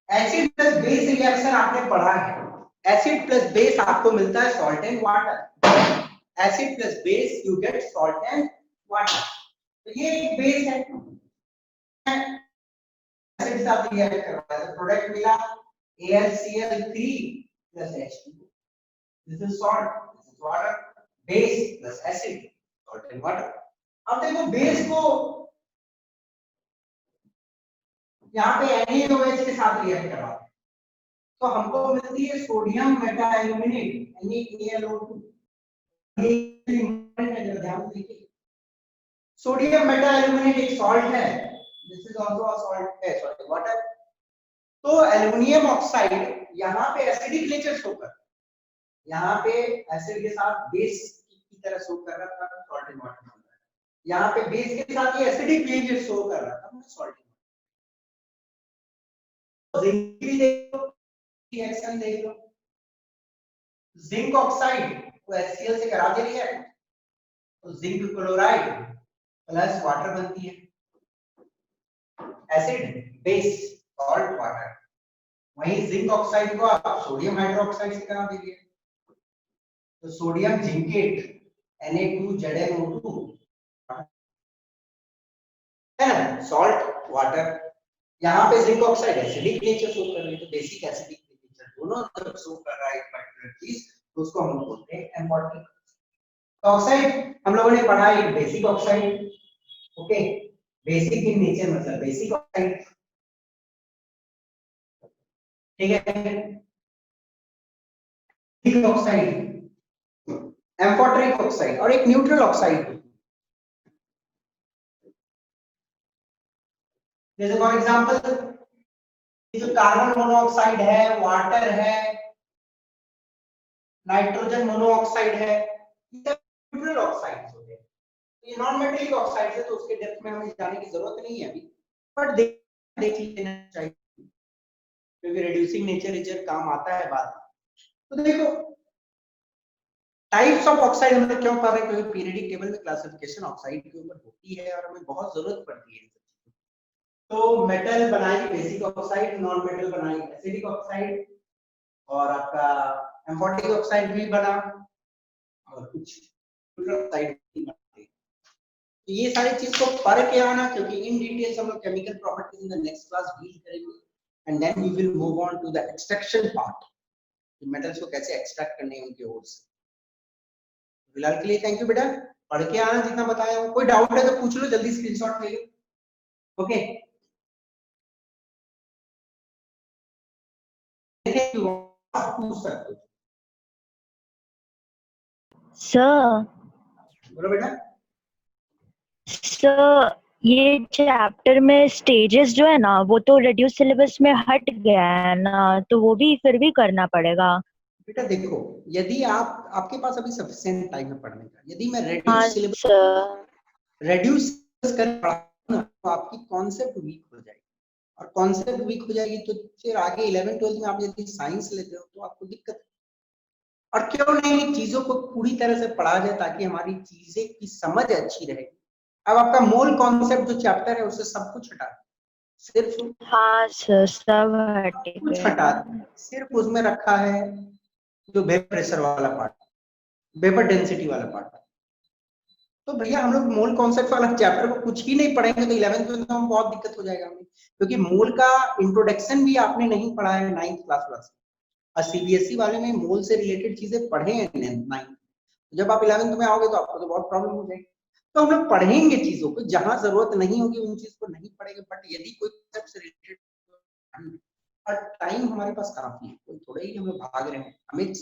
एसिड प्लस बेस रिएक्शन आपने पढ़ा है, एसिड प्लस बेस आपको मिलता है salt and water, acid plus base you get salt and water. तो ये एक बेस है, एसिड के साथ रिएक्ट कर रहा है, प्रोडक्ट मिला AlCl3 plus H2, this is salt, this is water, base plus acid, salt and water। अब देखो बेस को यहाँ पे NaOH के साथ रिएक्ट कर रहा है, तो हमको मिलती है सोडियम मेटा एल्यूमिनेट NaAlO2। ध्यान दीजिए, सोडियम मेटा एल्यूमिनेट एक सॉल्ट है, this is also a salt है, सॉरी वाटर। तो एल्युमिनियम ऑक्साइड यहाँ पे एसिडिक नेचर शो कर, यहाँ पे एसिड के साथ बेस की तरह शो कर रहा था, सॉल्ट एंड वाटर बन रहा है, यहाँ पे बेस के साथ ये एसिडिक नेचर शो कर रहा था, सॉल्ट एंड वाटर। जिंक भी देख लो, रिएक्शन देख लो, जिंक ऑक्साइड को HCl से करा दे रही है, तो जिंक क्लोराइड प्लस वाटर बनती है, एसिड बेस सॉल्ट वाटर। वहीं जिंक ऑक्साइड को आप सोडियम हाइड्रोक्साइड से करा दीजिए, तो सोडियम जिंकेट Na2ZnO2 है ना, सॉल्ट वाटर। यहाँ पे zinc oxide acidic nature show कर रही है, तो बेसिक एसिडिक नेचर दोनों तरफ शो कर रहा है एक पर्टिकुलर चीज, तो उसको हम लोग बोलते हैं एम्फोटेरिक ऑक्साइड। हम लोगों ने पढ़ा एक basic oxide, okay, basic in nature मतलब बेसिक ऑक्साइड, ठीक है। ऑक्साइड, एम्फोटेरिक ऑक्साइड और एक न्यूट्रल ऑक्साइड, जैसे फॉर एग्जांपल जो कार्बन मोनोऑक्साइड है, वाटर है, नाइट्रोजन मोनोऑक्साइड है, ये न्यूट्रल ऑक्साइड्स होते हैं। ये नॉन मेटेलिक ऑक्साइड्स है, तो उसके डेप्थ में हमें जाने की जरूरत नहीं है अभी, बट देख लेना चाहिए क्योंकि रिड्यूसिंग नेचर इचर काम आता है बाद में। तो देखो टाइप्स ऑफ ऑक्साइड हम लोग क्यों पढ़ रहे हैं, क्योंकि पीरियडिक टेबल में क्लासिफिकेशन ऑक्साइड के ऊपर होती है और हमें बहुत जरूरत पड़ती है। तो मेटल बनाई बेसिक ऑक्साइड, नॉन मेटल बनाई एसिडिक ऑक्साइड, और आपका एम्फोटेरिक ऑक्साइड भी बना और कुछ ऑक्साइड भी बनाते। तो ये सारी चीज को पढ़ के आना, क्योंकि इन डिटेल्स हम लोग chemical properties in the next class deal करेंगे, and then we will move on to the extraction part, कि मेटल्स को कैसे एक्सट्रैक्ट करने हैं उनके ओर से। फिलहाल के लिए थैंक यू बेटा, पढ़ के आना जितना बताया हूं। कोई डाउट है तो पूछ लो, जल्दी स्क्रीनशॉट ले लो, ओके। पूछ सकते हो सर। बोलो बेटा। सर ये चैप्टर में स्टेजेस जो है ना, वो तो रेड्यूस सिलेबस में हट गया है ना, तो वो भी फिर भी करना पड़ेगा। बेटा देखो, यदि आपके पास अभी सफिशिएंट टाइम है पढ़ने का, यदि मैं हाँ रेड्यूस कर पढ़ा तो आपकी कॉन्सेप्ट वीक हो जाएगी, और कॉन्सेप्ट वीक हो जाएगी तो फिर आगे 11 12 में आप यदि साइंस लेते हो तो आपको दिक्कत। और क्यों नहीं चीजों को पूरी तरह से पढ़ा जाए ताकि हमारी चीजें की समझ अच्छी रहे। अब आपका मूल कॉन्सेप्ट जो चैप्टर है उससे सब कुछ हटा, सिर्फ हाँ सर सब हट कुछ गया। हटा, सिर्फ उसमें रखा है जो वेपर प्रेशर वाला पार्ट, वेपर डेंसिटी वाला पार्ट। तो भैया हम लोग मूल कॉन्सेप्ट वाला चैप्टर को कुछ ही नहीं पढ़ेंगे तो 11th में तो हम बहुत दिक्कत हो जाएगा हमें, क्योंकि मूल का इंट्रोडक्शन भी आपने नहीं पढ़ा है 9th क्लास वाला। और सीबीएसई वाले में मूल से रिलेटेड चीजें पढ़े हैं 9th, जब आप 11th में आओगे तो आपको तो बहुत प्रॉब्लम हो जाएगी। तो हम लोग पढ़ेंगे चीजों को, जहां जरूरत नहीं होगी उन चीज को नहीं पढ़ेंगे, बट यदि कोई concept से रिलेटेड, और टाइम हमारे पास काफी है, कोई थोड़ा ही हम लोग भाग रहे हैं, हमें